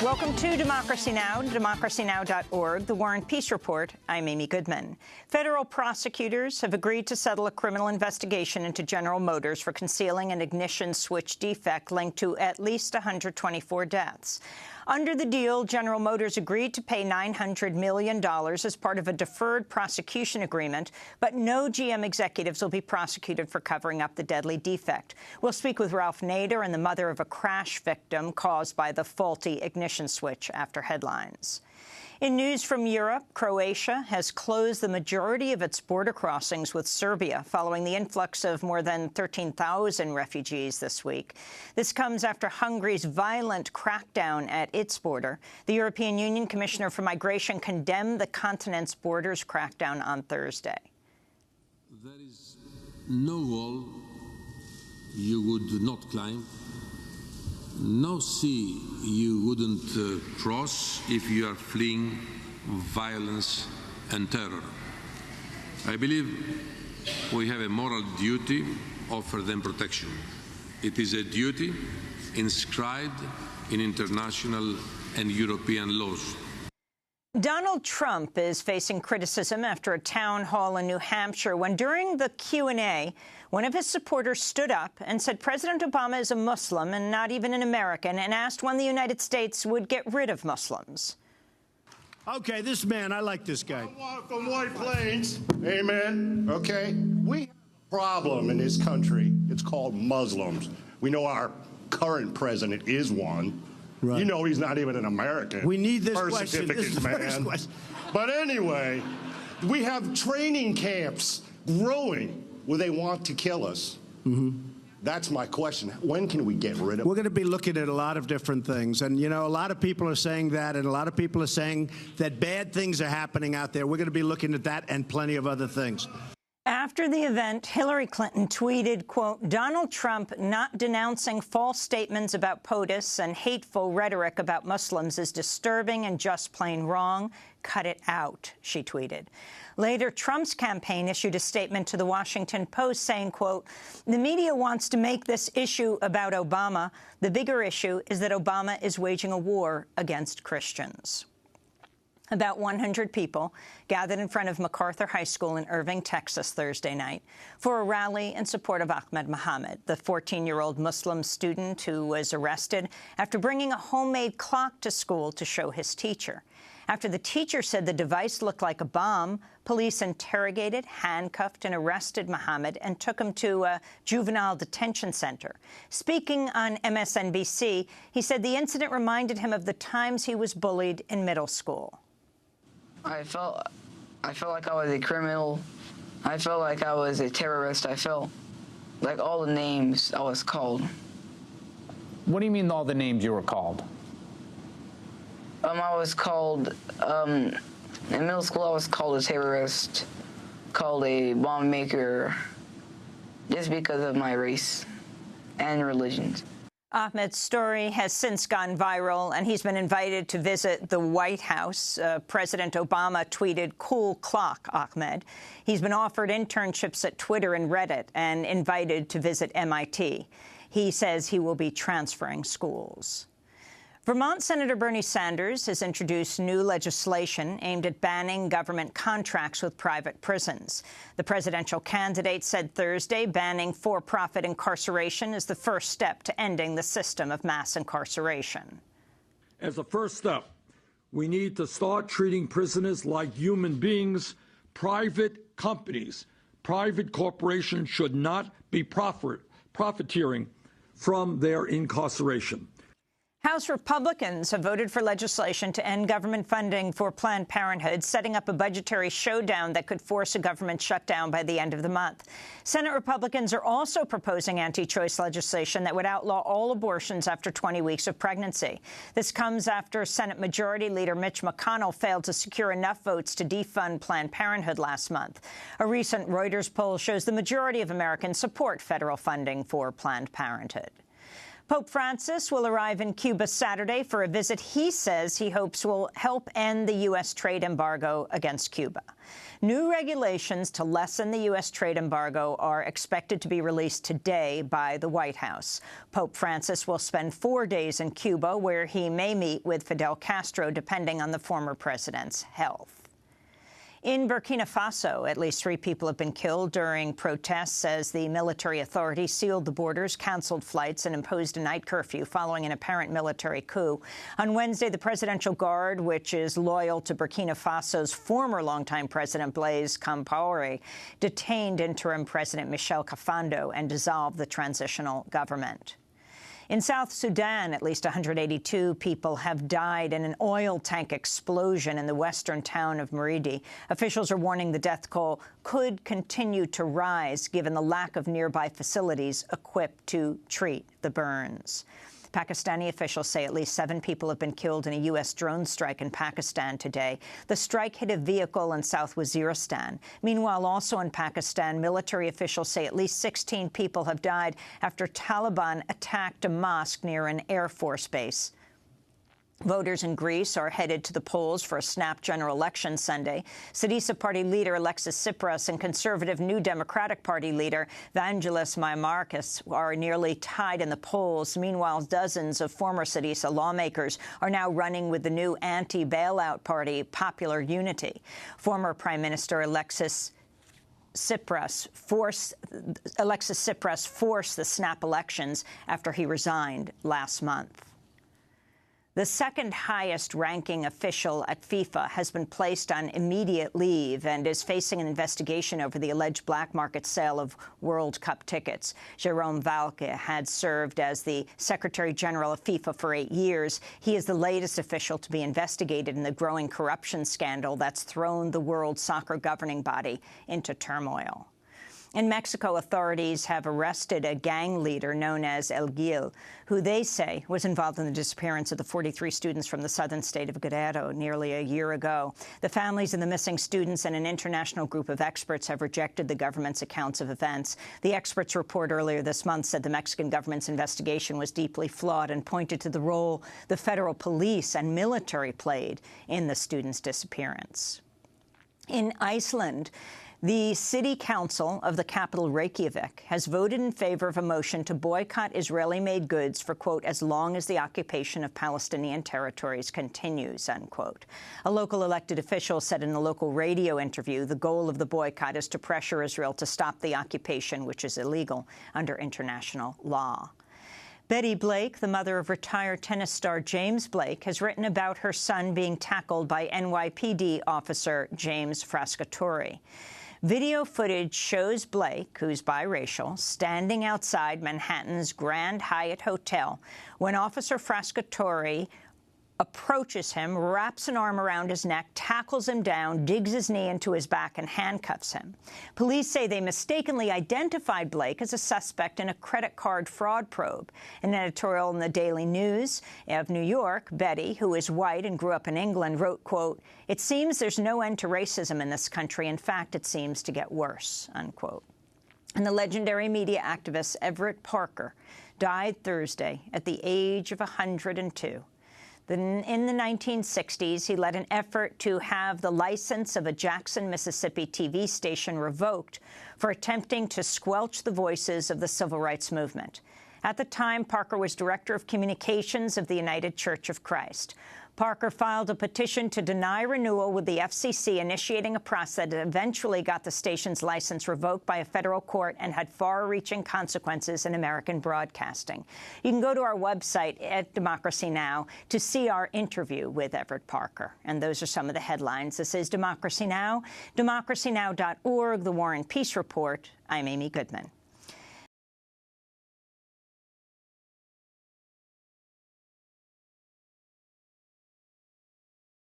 Welcome to Democracy Now!, democracynow.org, the War and Peace Report. I'm Amy Goodman. Federal prosecutors have agreed to settle a criminal investigation into General Motors for concealing an ignition switch defect linked to at least 124 deaths. Under the deal, General Motors agreed to pay $900 million as part of a deferred prosecution agreement, but no GM executives will be prosecuted for covering up the deadly defect. We'll speak with Ralph Nader and the mother of a crash victim caused by the faulty ignition switch after headlines. In news from Europe, Croatia has closed the majority of its border crossings with Serbia following the influx of more than 13,000 refugees this week. This comes after Hungary's violent crackdown at its border. The European Union Commissioner for Migration condemned the continent's borders crackdown on Thursday. There is no wall you would not climb, no sea you wouldn't cross if you are fleeing violence and terror. I believe we have a moral duty to offer them protection. It is a duty inscribed in international and European laws. Donald Trump is facing criticism after a town hall in New Hampshire when, during the Q&A, one of his supporters stood up and said President Obama is a Muslim and not even an American, and asked when the United States would get rid of Muslims. Okay, this man, I like this guy. From White Plains. Amen. Okay. We have a problem in this country. It's called Muslims. We know our current president is one. Right. You know he's not even an American. We need this birth question. This is the first question. But anyway, we have training camps growing where they want to kill us. Mm-hmm. That's my question. When can we get rid of We're going to be looking at a lot of different things. And, you know, a lot of people are saying that, and a lot of people are saying that bad things are happening out there. We're going to be looking at that and plenty of other things. After the event, Hillary Clinton tweeted, quote, Donald Trump not denouncing false statements about POTUS and hateful rhetoric about Muslims is disturbing and just plain wrong. Cut it out, she tweeted. Later, Trump's campaign issued a statement to the Washington Post saying, quote, the media wants to make this issue about Obama. The bigger issue is that Obama is waging a war against Christians. About 100 people gathered in front of MacArthur High School in Irving, Texas, Thursday night for a rally in support of Ahmed Mohamed, the 14-year-old Muslim student who was arrested after bringing a homemade clock to school to show his teacher. After the teacher said the device looked like a bomb, police interrogated, handcuffed, and arrested Mohamed and took him to a juvenile detention center. Speaking on MSNBC, he said the incident reminded him of the times he was bullied in middle school. I felt like I was a criminal. I felt like I was a terrorist. I felt like all the names I was called. What do you mean all the names you were called? I was called, in middle school I was called a terrorist, called a bomb maker, just because of my race and religion. Ahmed's story has since gone viral, and he's been invited to visit the White House. President Obama tweeted, "Cool clock, Ahmed." He's been offered internships at Twitter and Reddit and invited to visit MIT. He says he will be transferring schools. Vermont Senator Bernie Sanders has introduced new legislation aimed at banning government contracts with private prisons. The presidential candidate said Thursday banning for-profit incarceration is the first step to ending the system of mass incarceration. As a first step, we need to start treating prisoners like human beings. Private companies, private corporations should not be profiteering from their incarceration. House Republicans have voted for legislation to end government funding for Planned Parenthood, setting up a budgetary showdown that could force a government shutdown by the end of the month. Senate Republicans are also proposing anti-choice legislation that would outlaw all abortions after 20 weeks of pregnancy. This comes after Senate Majority Leader Mitch McConnell failed to secure enough votes to defund Planned Parenthood last month. A recent Reuters poll shows the majority of Americans support federal funding for Planned Parenthood. Pope Francis will arrive in Cuba Saturday for a visit he says he hopes will help end the U.S. trade embargo against Cuba. New regulations to lessen the U.S. trade embargo are expected to be released today by the White House. Pope Francis will spend 4 days in Cuba, where he may meet with Fidel Castro, depending on the former president's health. In Burkina Faso, at least 3 people have been killed during protests as the military authorities sealed the borders, canceled flights, and imposed a night curfew following an apparent military coup. On Wednesday, the Presidential Guard, which is loyal to Burkina Faso's former longtime president Blaise Compaoré, detained interim President Michel Kafando and dissolved the transitional government. In South Sudan, at least 182 people have died in an oil tank explosion in the western town of Maridi. Officials are warning the death toll could continue to rise given the lack of nearby facilities equipped to treat the burns. Pakistani officials say at least 7 people have been killed in a U.S. drone strike in Pakistan today. The strike hit a vehicle in South Waziristan. Meanwhile, also in Pakistan, military officials say at least 16 people have died after Taliban attacked a mosque near an Air Force base. Voters in Greece are headed to the polls for a snap general election Sunday. Syriza party leader Alexis Tsipras and conservative New Democratic Party leader Vangelis Maimarkis are nearly tied in the polls. Meanwhile, dozens of former Syriza lawmakers are now running with the new anti-bailout party, Popular Unity. Former Prime Minister Alexis Tsipras forced the snap elections after he resigned last month. The second highest-ranking official at FIFA has been placed on immediate leave and is facing an investigation over the alleged black market sale of World Cup tickets. Jérôme Valcke had served as the Secretary General of FIFA for 8 years. He is the latest official to be investigated in the growing corruption scandal that's thrown the world soccer governing body into turmoil. In Mexico, authorities have arrested a gang leader known as El Gil, who they say was involved in the disappearance of the 43 students from the southern state of Guerrero nearly a year ago. The families of the missing students and an international group of experts have rejected the government's accounts of events. The experts' report earlier this month said the Mexican government's investigation was deeply flawed and pointed to the role the federal police and military played in the students' disappearance. In Iceland, the city council of the capital, Reykjavik, has voted in favor of a motion to boycott Israeli-made goods for, quote, as long as the occupation of Palestinian territories continues, unquote. A local elected official said in a local radio interview the goal of the boycott is to pressure Israel to stop the occupation, which is illegal under international law. Betty Blake, the mother of retired tennis star James Blake, has written about her son being tackled by NYPD officer James Frascatore. Video footage shows Blake, who's biracial, standing outside Manhattan's Grand Hyatt Hotel when Officer Frascatore approaches him, wraps an arm around his neck, tackles him down, digs his knee into his back, and handcuffs him. Police say they mistakenly identified Blake as a suspect in a credit card fraud probe. An editorial in the Daily News of New York, Betty, who is white and grew up in England, wrote, quote, "It seems there's no end to racism in this country. In fact, it seems to get worse," unquote. And the legendary media activist Everett Parker died Thursday at the age of 102. In the 1960s, he led an effort to have the license of a Jackson, Mississippi TV station revoked for attempting to squelch the voices of the civil rights movement. At the time, Parker was director of communications of the United Church of Christ. Parker filed a petition to deny renewal with the FCC, initiating a process that eventually got the station's license revoked by a federal court and had far-reaching consequences in American broadcasting. You can go to our website at Democracy Now! To see our interview with Everett Parker. And those are some of the headlines. This is Democracy Now!, democracynow.org, The War and Peace Report. I'm Amy Goodman.